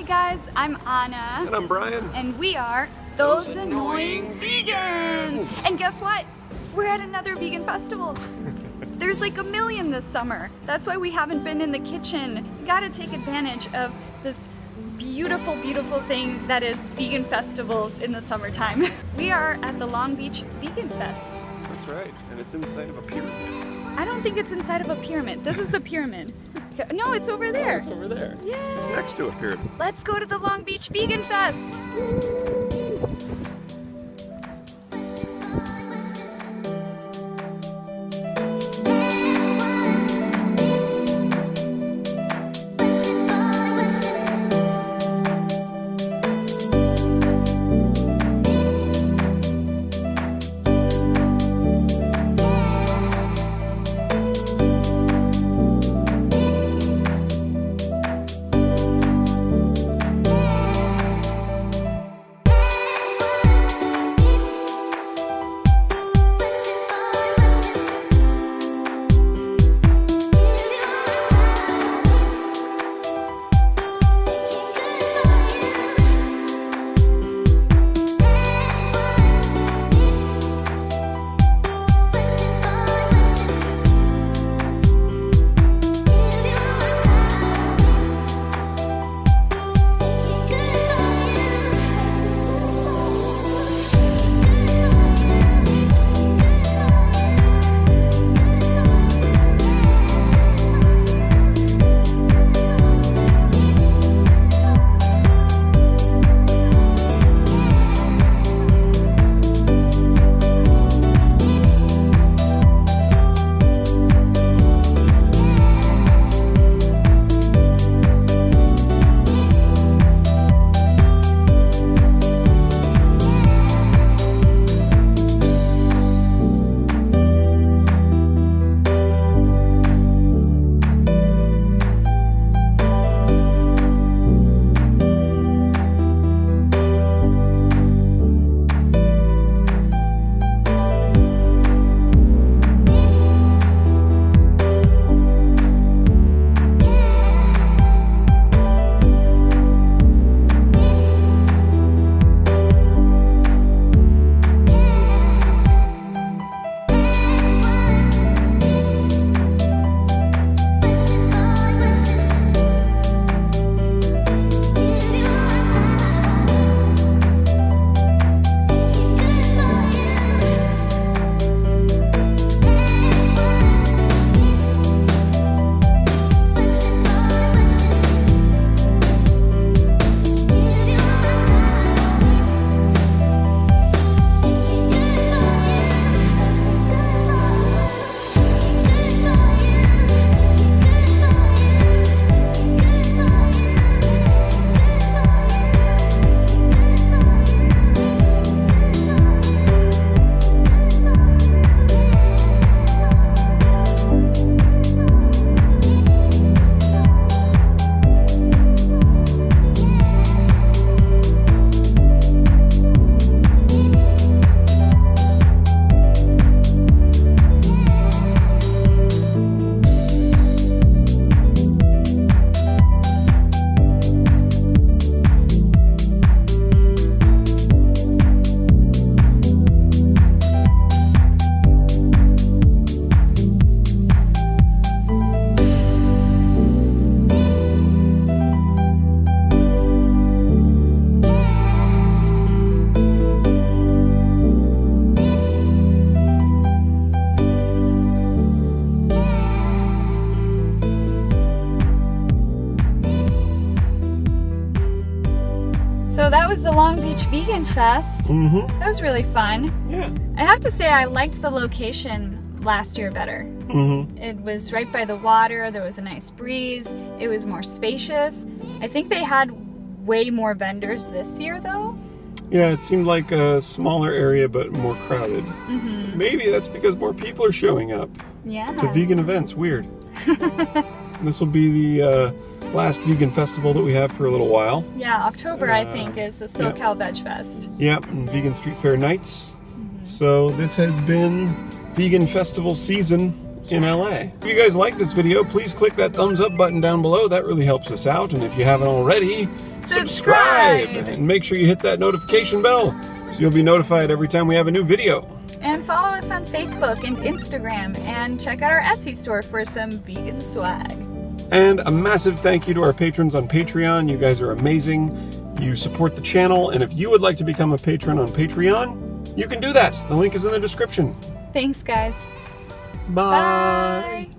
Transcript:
guys, I'm Anna. And I'm Brian. And we are Those Annoying Vegans! And guess what? We're at another vegan festival. There's like a million this summer. That's why we haven't been in the kitchen. You gotta take advantage of this beautiful, beautiful thing that is vegan festivals in the summertime. We are at the Long Beach Vegan Fest. That's right, and it's inside of a pyramid. I don't think it's inside of a pyramid. This is the pyramid. No, it's over there. Oh, it's over there. Yeah. It's next to a pyramid. Let's go to the Long Beach Vegan Fest. So that was the Long Beach Vegan Fest. That was really fun. Yeah. I have to say I liked the location last year better. It was right by the water, there was a nice breeze, it was more spacious. I think they had way more vendors this year though. Yeah, it seemed like a smaller area but more crowded. Maybe that's because more people are showing up to vegan events. Weird. This will be the last vegan festival that we have for a little while. Yeah, October I think is the SoCal Veg Fest. Yep, and Vegan Street Fair nights. So this has been vegan festival season in LA. If you guys like this video, please click that thumbs up button down below. That really helps us out. And if you haven't already, subscribe! And make sure you hit that notification bell so you'll be notified every time we have a new video. And follow us on Facebook and Instagram, and check out our Etsy store for some vegan swag. And a massive thank you to our patrons on Patreon. You guys are amazing. You support the channel, and if you would like to become a patron on Patreon, you can do that. The link is in the description. Thanks, guys. Bye. Bye.